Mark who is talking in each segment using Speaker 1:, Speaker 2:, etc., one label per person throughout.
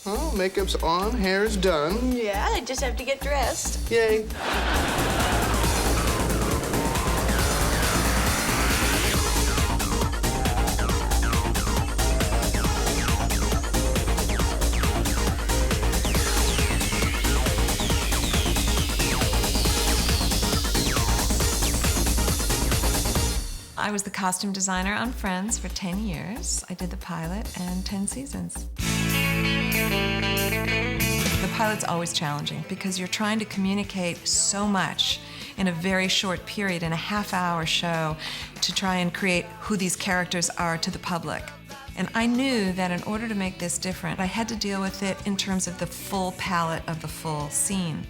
Speaker 1: Oh, makeup's on, hair's done.
Speaker 2: Yeah, I just have to get dressed.
Speaker 1: Yay.
Speaker 3: I was the costume designer on Friends for 10 years. I did the pilot and 10 seasons. The pilot's always challenging because you're trying to communicate so much in a very short period, in a half-hour show, to try and create who these characters are to the public. And I knew that in order to make this different, I had to deal with it in terms of the full palette of the full scene.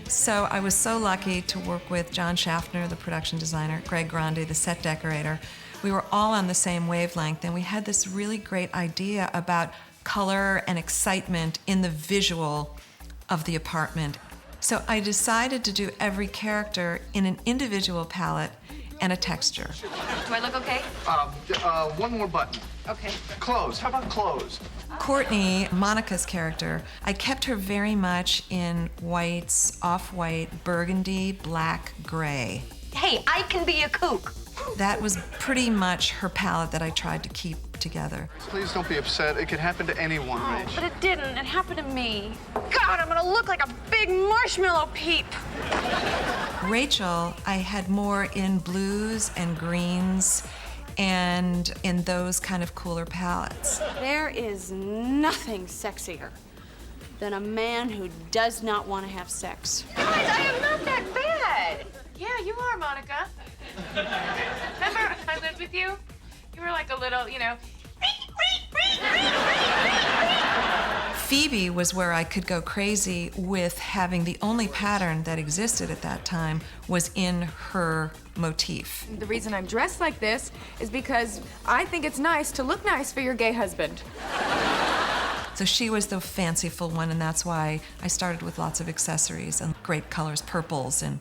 Speaker 3: So I was so lucky to work with John Schaffner, the production designer, Greg Grande, the set decorator. We were all on the same wavelength, and we had this really great idea about color and excitement in the visual of the apartment. So I decided to do every character in an individual palette and a texture.
Speaker 4: Do I look okay?
Speaker 1: One more button.
Speaker 4: Okay.
Speaker 1: Clothes, how about clothes?
Speaker 3: Courtney, Monica's character, I kept her very much in whites, off-white, burgundy, black, gray.
Speaker 4: Hey, I can be a kook.
Speaker 3: That was pretty much her palette that I tried to keep together.
Speaker 1: Please don't be upset. It could happen to anyone, Rach.
Speaker 4: But it didn't. It happened to me. God, I'm gonna look like a big marshmallow peep.
Speaker 3: Rachel, I had more in blues and greens and in those kind of cooler palettes.
Speaker 2: There is nothing sexier than a man who does not want to have sex.
Speaker 4: Guys, I am not that bad. Yeah, you are, Monica. Remember I lived with you? You were like a little, you know.
Speaker 3: Phoebe was where I could go crazy with having the only pattern that existed at that time was in her motif.
Speaker 5: The reason I'm dressed like this is because I think it's nice to look nice for your gay husband.
Speaker 3: So she was the fanciful one, and that's why I started with lots of accessories and great colors, purples, and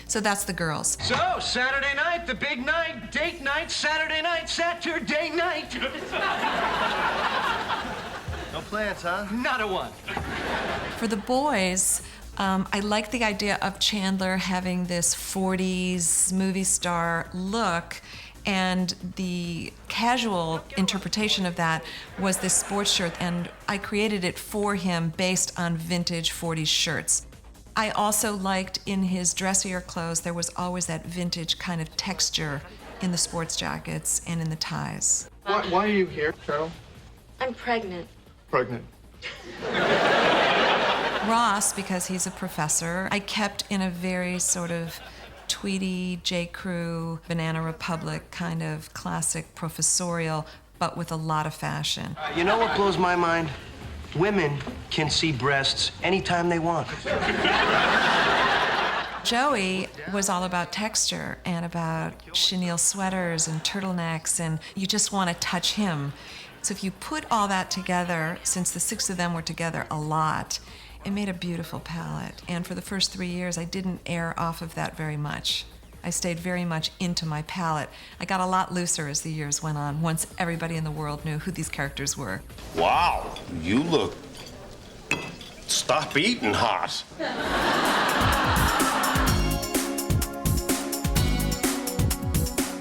Speaker 3: so that's the girls.
Speaker 6: So, Saturday night, the big night, date night, Saturday night, Saturday night.
Speaker 1: No plans, huh?
Speaker 6: Not a one.
Speaker 3: For the boys, I like the idea of Chandler having this 40s movie star look, and the casual interpretation of that was this sports shirt, and I created it for him based on vintage 40s shirts. I also liked in his dressier clothes, there was always that vintage kind of texture in the sports jackets and in the ties.
Speaker 1: Why are you here, Carol?
Speaker 2: I'm pregnant.
Speaker 1: Pregnant.
Speaker 3: Ross, because he's a professor, I kept in a very sort of Tweety, J. Crew, Banana Republic kind of classic professorial, but with a lot of fashion.
Speaker 6: You know what blows my mind? Women can see breasts anytime they want.
Speaker 3: Joey was all about texture and about chenille sweaters and turtlenecks, and you just want to touch him. So if you put all that together, since the 6 of them were together a lot, it made a beautiful palette. And for the first 3 years, I didn't air off of that very much. I stayed very much into my palette. I got a lot looser as the years went on, once everybody in the world knew who these characters were.
Speaker 7: Wow, you look stop eating hot.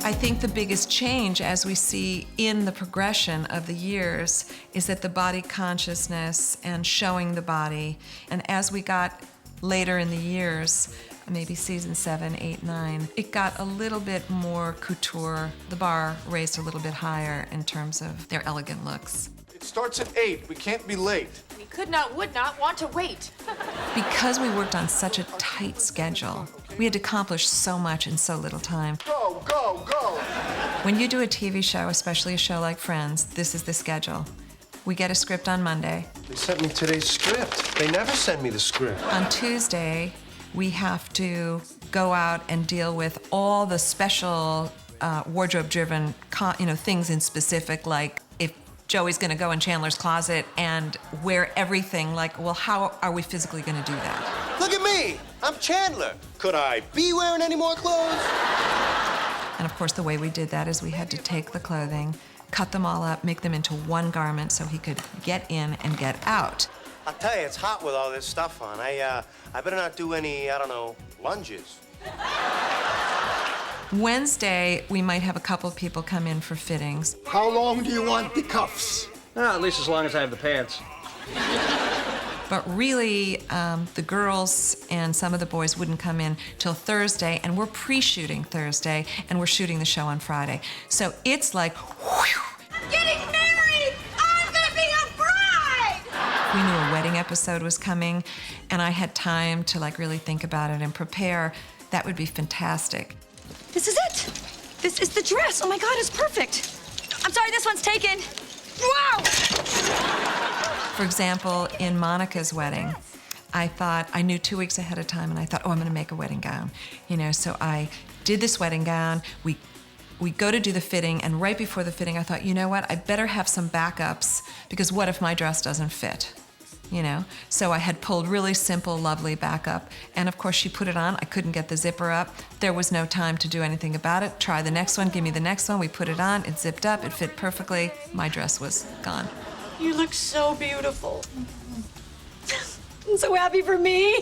Speaker 3: I think the biggest change, as we see in the progression of the years, is that the body consciousness and showing the body, and as we got later in the years, maybe season 7, 8, 9, it got a little bit more couture. The bar raised a little bit higher in terms of their elegant looks.
Speaker 1: It starts at 8. We can't be late.
Speaker 2: We could not, would not want to wait.
Speaker 3: Because we worked on such a tight schedule, we had to accomplish so much in so little time.
Speaker 1: Go, go, go.
Speaker 3: When you do a TV show, especially a show like Friends, this is the schedule. We get a script on Monday.
Speaker 6: They sent me today's script. They never send me the script.
Speaker 3: On Tuesday, we have to go out and deal with all the special wardrobe-driven things in specific, like if Joey's gonna go in Chandler's closet and wear everything, like, well, how are we physically gonna do that?
Speaker 6: Look at me. I'm Chandler. Could I be wearing any more clothes?
Speaker 3: And of course, the way we did that is we had to take the clothing, cut them all up, make them into one garment so he could get in and get out.
Speaker 6: I'll tell you, it's hot with all this stuff on. I better not do any, I don't know, lunges.
Speaker 3: Wednesday, we might have a couple of people come in for fittings.
Speaker 1: How long do you want the cuffs?
Speaker 6: At least as long as I have the pants.
Speaker 3: But really, the girls and some of the boys wouldn't come in till Thursday, and we're pre-shooting Thursday, and we're shooting the show on Friday. So it's like, whew.
Speaker 5: I'm getting married! I'm gonna be a bride!
Speaker 3: We knew a wedding episode was coming, and I had time to like really think about it and prepare. That would be fantastic.
Speaker 8: This is it. This is the dress. Oh my God, it's perfect. I'm sorry, this one's taken. Wow!
Speaker 3: For example, in Monica's wedding, I knew 2 weeks ahead of time, and I thought, oh, I'm gonna make a wedding gown. You know, so I did this wedding gown. We go to do the fitting, and right before the fitting, I thought, you know what, I better have some backups, because what if my dress doesn't fit? You know, so I had pulled really simple, lovely backup. And of course, she put it on. I couldn't get the zipper up. There was no time to do anything about it. Try the next one, give me the next one. We put it on, it zipped up, it fit perfectly. My dress was gone.
Speaker 8: You look so beautiful. I'm so happy for me.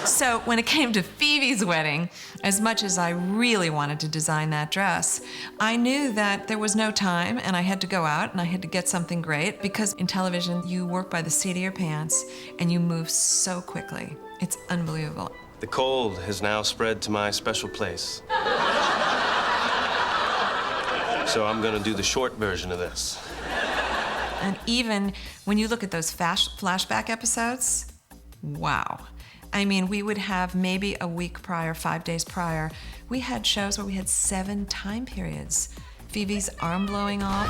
Speaker 3: So when it came to Phoebe's wedding, as much as I really wanted to design that dress, I knew that there was no time, and I had to go out and I had to get something great, because in television, you work by the seat of your pants and you move so quickly. It's unbelievable.
Speaker 6: The cold has now spread to my special place. So I'm gonna do the short version of this.
Speaker 3: And even when you look at those flashback episodes, wow. I mean, we would have maybe a week prior, 5 days prior, we had shows where we had 7 time periods. Phoebe's arm blowing off.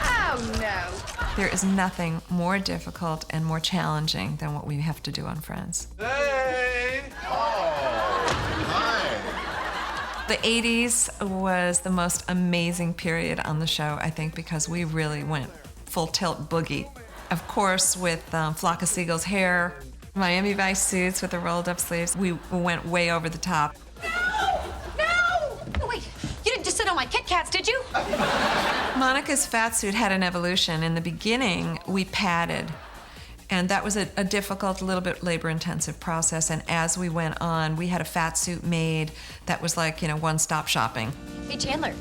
Speaker 5: Oh, no.
Speaker 3: There is nothing more difficult and more challenging than what we have to do on Friends.
Speaker 1: Hey! Oh, hi.
Speaker 3: The 80s was the most amazing period on the show, I think, because we really went full tilt boogie. Of course, with Flock of Seagulls hair, Miami Vice suits with the rolled up sleeves, we went way over the top.
Speaker 8: No! Wait, you didn't just sit on my Kit Kats, did you?
Speaker 3: Monica's fat suit had an evolution. In the beginning, we padded. And that was a difficult, a little bit labor-intensive process. And as we went on, we had a fat suit made that was like, you know, one-stop shopping.
Speaker 8: Hey, Chandler.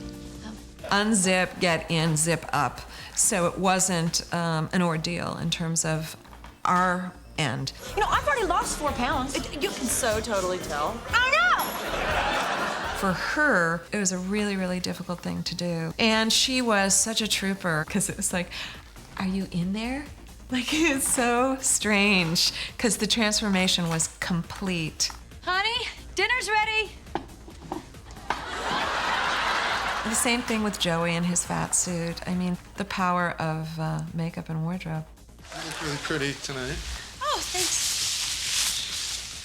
Speaker 3: Unzip, get in, zip up. So it wasn't an ordeal in terms of our end.
Speaker 8: You know, I've already lost 4 pounds. You can so totally tell. I know!
Speaker 3: For her, it was a really, really difficult thing to do. And she was such a trooper, because it was like, are you in there? Like, it's so strange, because the transformation was complete.
Speaker 8: Honey, dinner's ready.
Speaker 3: The same thing with Joey and his fat suit. I mean, the power of makeup and wardrobe.
Speaker 1: You look really pretty tonight.
Speaker 8: Oh, thanks.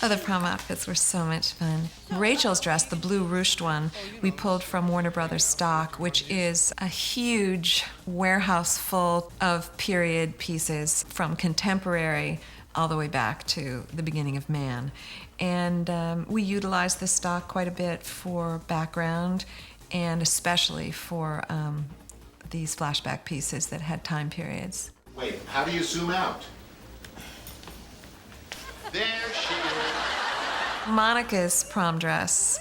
Speaker 3: Oh, the prom outfits were so much fun. Rachel's dress, the blue ruched one, we pulled from Warner Brothers stock, which is a huge warehouse full of period pieces from contemporary all the way back to the beginning of man. And we utilized the stock quite a bit for background, and especially for these flashback pieces that had time periods.
Speaker 9: Wait, how do you zoom out? There she is.
Speaker 3: Monica's prom dress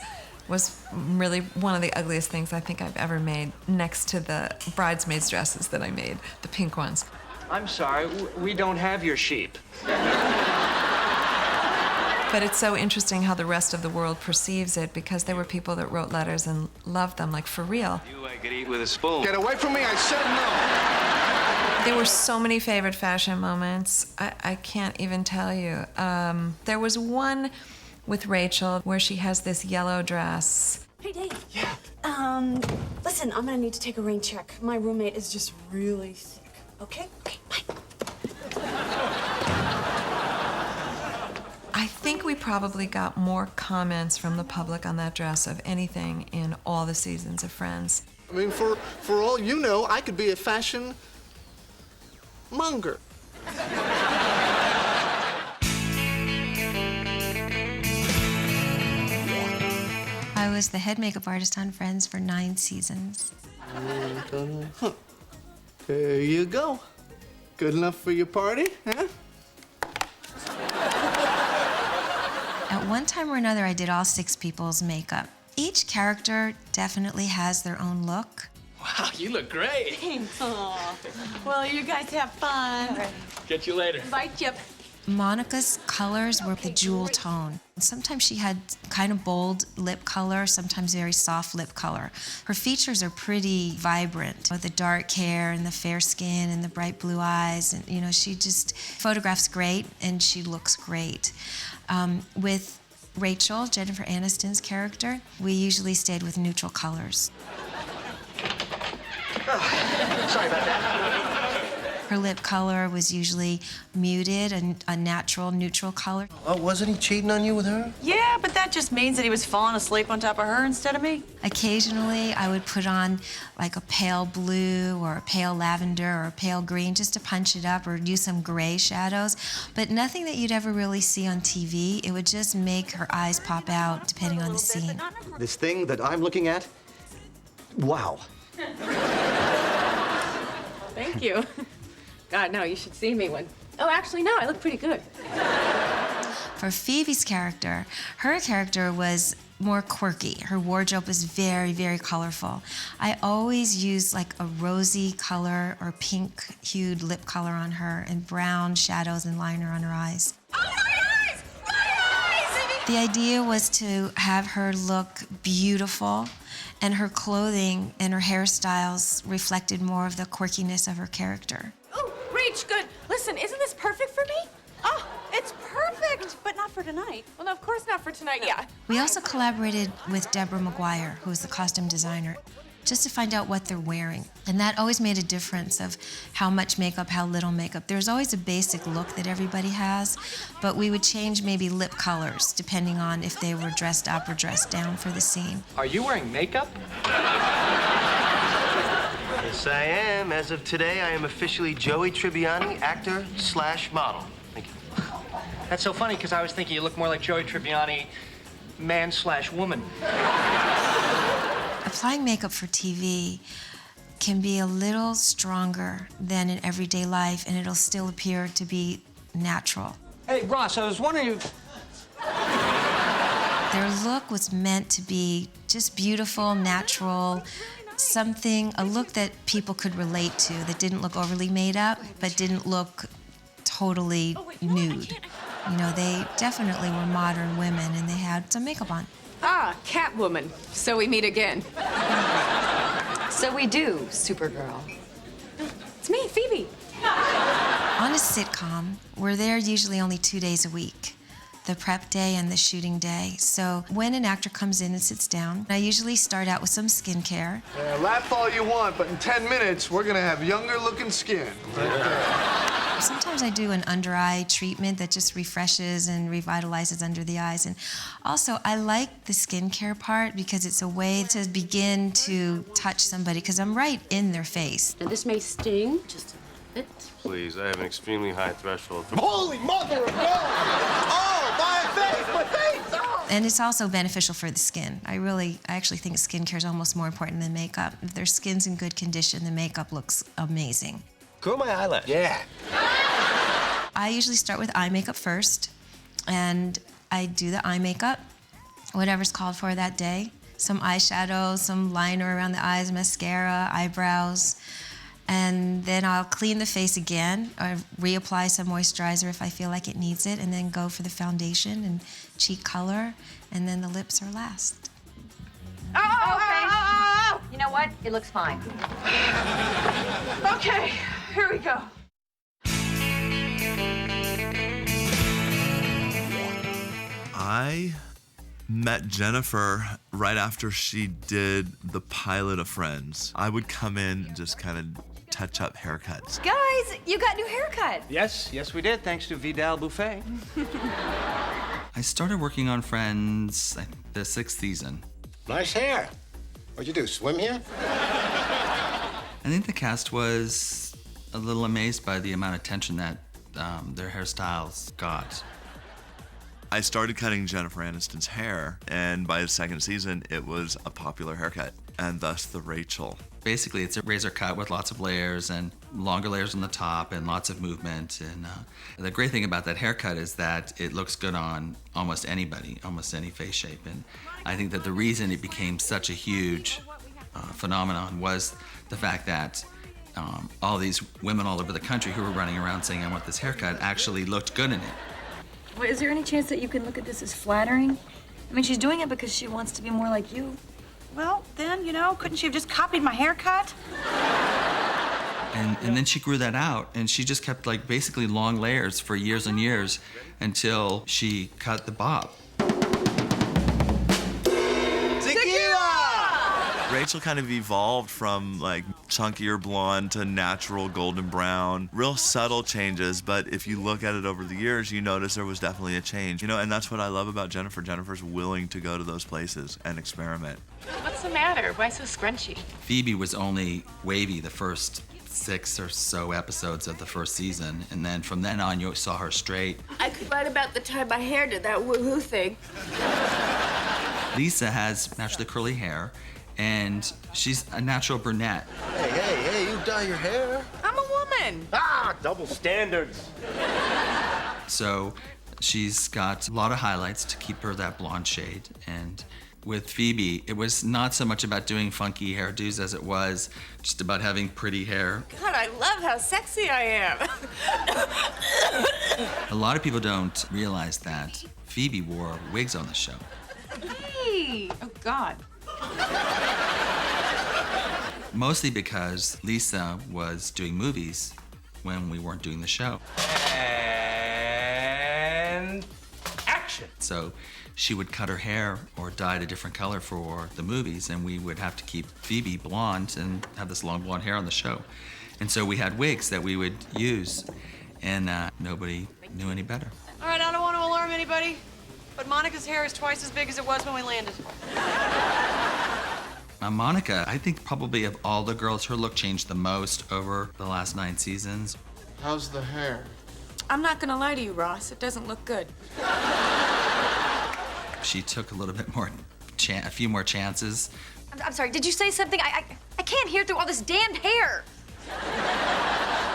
Speaker 3: was really one of the ugliest things I think I've ever made, next to the bridesmaids' dresses that I made, the pink ones.
Speaker 6: I'm sorry, we don't have your sheep.
Speaker 3: But it's so interesting how the rest of the world perceives it, because there were people that wrote letters and loved them, like, for real.
Speaker 6: You I could eat with a spoon.
Speaker 1: Get away from me, I said no.
Speaker 3: There were so many favorite fashion moments, I can't even tell you. There was one with Rachel where she has this yellow dress.
Speaker 8: Hey, Dave. Yeah? Listen, I'm gonna need to take a rain check. My roommate is just really sick. Okay? Okay, bye.
Speaker 3: I think we probably got more comments from the public on that dress of anything in all the seasons of Friends.
Speaker 1: I mean, for all you know, I could be a fashion monger.
Speaker 3: I I was the head makeup artist on Friends for 9 seasons.
Speaker 1: Huh. There you go. Good enough for your party, huh?
Speaker 3: At one time or another, I did all 6 people's makeup. Each character definitely has their own look.
Speaker 10: Wow, you look great.
Speaker 2: Aw. Well, you guys have fun.
Speaker 10: Catch you later.
Speaker 2: Invite you.
Speaker 3: Monica's colors were the jewel tone. Sometimes she had kind of bold lip color, sometimes very soft lip color. Her features are pretty vibrant, with the dark hair and the fair skin and the bright blue eyes. And, you know, she just photographs great and she looks great. With Rachel, Jennifer Aniston's character, we usually stayed with neutral colors.
Speaker 6: Sorry about that.
Speaker 3: Her lip color was usually muted, a natural neutral color.
Speaker 6: Oh, wasn't he cheating on you with her?
Speaker 11: Yeah, but that just means that he was falling asleep on top of her instead of me.
Speaker 3: Occasionally, I would put on like a pale blue or a pale lavender or a pale green just to punch it up, or use some gray shadows, but nothing that you'd ever really see on TV. It would just make her eyes pop out depending on the scene.
Speaker 12: This thing that I'm looking at, wow.
Speaker 5: Thank you. God, no, you should see me when... Oh, actually, no, I look pretty good.
Speaker 3: For Phoebe's character, her character was more quirky. Her wardrobe was very, very colorful. I always used like a rosy color or pink-hued lip color on her, and brown shadows and liner on her eyes.
Speaker 11: Oh, my eyes! My eyes!
Speaker 3: The idea was to have her look beautiful, and her clothing and her hairstyles reflected more of the quirkiness of her character.
Speaker 5: Oh, Rach, good. Listen, isn't this perfect for me?
Speaker 11: Oh, it's perfect, but not for tonight.
Speaker 5: Well, no, of course not for tonight, yeah.
Speaker 3: We also collaborated with Deborah McGuire, who was the costume designer, just to find out what they're wearing. And that always made a difference of how much makeup, how little makeup. There's always a basic look that everybody has, but we would change maybe lip colors depending on if they were dressed up or dressed down for the scene.
Speaker 10: Are you wearing makeup?
Speaker 6: Yes, I am. As of today, I am officially Joey Tribbiani, actor/model. Thank you.
Speaker 10: That's so funny, because I was thinking you look more like Joey Tribbiani, man/woman.
Speaker 3: Applying makeup for TV can be a little stronger than in everyday life, and it'll still appear to be natural.
Speaker 10: Hey, Ross, I was wondering if...
Speaker 3: Their look was meant to be just beautiful, natural, something, a look that people could relate to, that didn't look overly made up, but didn't look totally nude. You know, they definitely were modern women, and they had some makeup on.
Speaker 5: Ah, Catwoman. So we meet again.
Speaker 11: So we do, Supergirl.
Speaker 5: It's me, Phoebe.
Speaker 3: On a sitcom, we're there usually only 2 days a week, the prep day and the shooting day. So when an actor comes in and sits down, I usually start out with some skincare.
Speaker 1: Laugh all you want, but in 10 minutes, we're gonna have younger looking skin.
Speaker 3: Sometimes I do an under-eye treatment that just refreshes and revitalizes under the eyes. And also, I like the skincare part because it's a way to begin to touch somebody, because I'm right in their face.
Speaker 2: Now, this may sting just a bit.
Speaker 6: Please, I have an extremely high threshold.
Speaker 1: Holy mother of God! Oh, my face, my face! Oh!
Speaker 3: And it's also beneficial for the skin. I actually think skincare is almost more important than makeup. If their skin's in good condition, the makeup looks amazing.
Speaker 6: Curl my eyelash. Yeah.
Speaker 3: I usually start with eye makeup first, and I do the eye makeup, whatever's called for that day. Some eyeshadow, some liner around the eyes, mascara, eyebrows, and then I'll clean the face again, or reapply some moisturizer if I feel like it needs it, and then go for the foundation and cheek color, and then the lips are last.
Speaker 11: Oh, you know what? It looks fine.
Speaker 5: Okay, here we go.
Speaker 13: I met Jennifer right after she did the pilot of Friends. I would come in and just kind of touch up haircuts.
Speaker 11: Guys, you got new haircut.
Speaker 10: Yes, we did, thanks to Vidal Buffet.
Speaker 14: I started working on Friends the 6th season.
Speaker 9: Nice hair. What'd you do, swim here?
Speaker 14: I think the cast was a little amazed by the amount of attention that their hairstyles got.
Speaker 13: I started cutting Jennifer Aniston's hair, and by the second season, it was a popular haircut, and thus the Rachel.
Speaker 14: Basically, it's a razor cut with lots of layers and longer layers on the top and lots of movement. And the great thing about that haircut is that it looks good on almost anybody, almost any face shape. And I think that the reason it became such a huge phenomenon was the fact that all these women all over the country who were running around saying, I want this haircut, actually looked good in it.
Speaker 15: Well, is there any chance that you can look at this as flattering? I mean, she's doing it because she wants to be more like you.
Speaker 11: Well, then, you know, couldn't she have just copied my haircut?
Speaker 14: And then she grew that out, and she just kept like basically long layers for years and years until she cut the bob.
Speaker 13: Rachel kind of evolved from like chunkier blonde to natural golden brown. Real subtle changes, but if you look at it over the years, you notice there was definitely a change. You know, and that's what I love about Jennifer. Jennifer's willing to go to those places and experiment.
Speaker 4: What's the matter? Why so scrunchy?
Speaker 14: Phoebe was only wavy the first 6 or so episodes of the first season, and then from then on you saw her straight.
Speaker 5: I could write about the time my hair did that woohoo thing.
Speaker 14: Lisa has naturally curly hair, and she's a natural brunette.
Speaker 6: Hey, you dye your hair?
Speaker 5: I'm a woman.
Speaker 6: Ah, double standards.
Speaker 14: So she's got a lot of highlights to keep her that blonde shade. And with Phoebe, it was not so much about doing funky hairdos as it was just about having pretty hair.
Speaker 5: God, I love how sexy I am.
Speaker 14: A lot of people don't realize that Phoebe wore wigs on the show.
Speaker 4: Hey! Oh, God.
Speaker 14: Mostly because Lisa was doing movies when we weren't doing the show.
Speaker 10: And action.
Speaker 14: So she would cut her hair or dye it a different color for the movies, and we would have to keep Phoebe blonde and have this long blonde hair on the show. And so we had wigs that we would use, and nobody knew any better.
Speaker 16: All right, I don't want to alarm anybody, but Monica's hair is twice as big as it was when we landed.
Speaker 14: Monica, I think probably of all the girls, her look changed the most over the last 9 seasons.
Speaker 1: How's the hair?
Speaker 5: I'm not gonna lie to you, Ross. It doesn't look good.
Speaker 14: She took a little bit more, a few more chances.
Speaker 15: I'm sorry, did you say something? I can't hear through all this damned hair.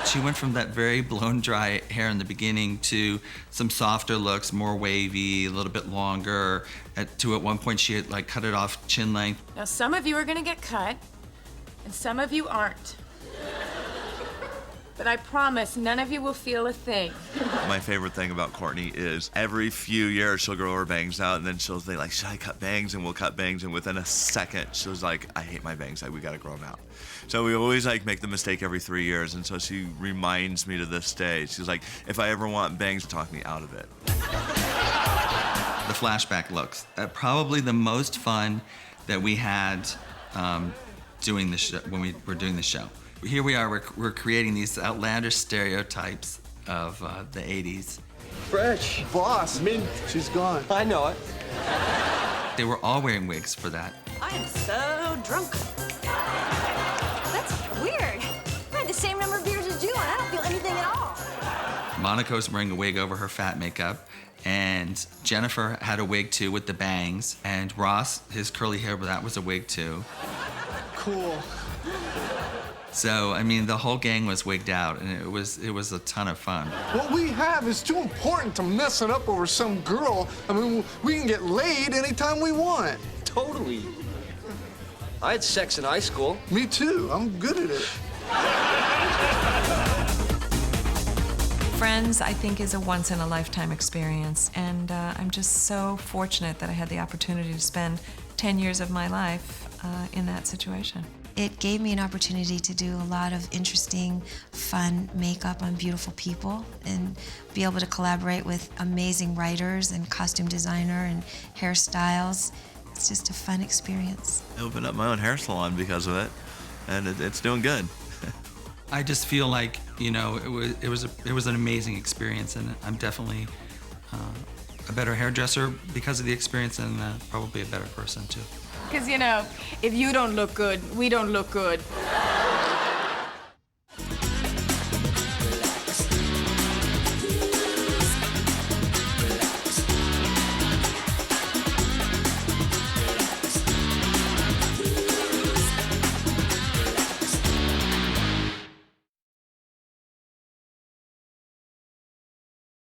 Speaker 14: She went from that very blown dry hair in the beginning to some softer looks, more wavy, a little bit longer. At one point she had like cut it off chin length.
Speaker 5: Now, some of you are gonna get cut, and some of you aren't. But I promise none of you will feel a thing.
Speaker 13: My favorite thing about Courtney is every few years she'll grow her bangs out, and then she'll think like, should I cut bangs? And we'll cut bangs, and within a second she was like, I hate my bangs, we gotta grow them out. So we always like make the mistake every 3 years, and so she reminds me to this day. She's like, if I ever want bangs, talk me out of it.
Speaker 14: The flashback looks, probably the most fun that we had doing the show, when we were doing the show. Here we are, we're creating these outlandish stereotypes of the 80s.
Speaker 1: Fresh. Boss. Mint. She's gone.
Speaker 12: I know it.
Speaker 14: They were all wearing wigs for that.
Speaker 15: I am so drunk. That's weird. I had the same number of beers as you, and I don't feel anything at all.
Speaker 14: Monica was wearing a wig over her fat makeup, and Jennifer had a wig too with the bangs, and Ross, his curly hair, that was a wig too.
Speaker 1: Cool.
Speaker 14: So, I mean, the whole gang was wigged out, and it was a ton of fun.
Speaker 1: What we have is too important to mess it up over some girl. I mean, we can get laid anytime we want.
Speaker 12: Totally. I had sex in high school.
Speaker 1: Me too. I'm good at it.
Speaker 3: Friends, I think, is a once-in-a-lifetime experience, and I'm just so fortunate that I had the opportunity to spend 10 years of my life in that situation.
Speaker 17: It gave me an opportunity to do a lot of interesting, fun makeup on beautiful people and be able to collaborate with amazing writers and costume designer and hairstyles. It's just a fun experience.
Speaker 13: I opened up my own hair salon because of it, and it's doing good.
Speaker 14: I just feel like, you know, it was an amazing experience, and I'm definitely a better hairdresser because of the experience, and probably a better person too.
Speaker 5: Because, you know, if you don't look good, we don't look good.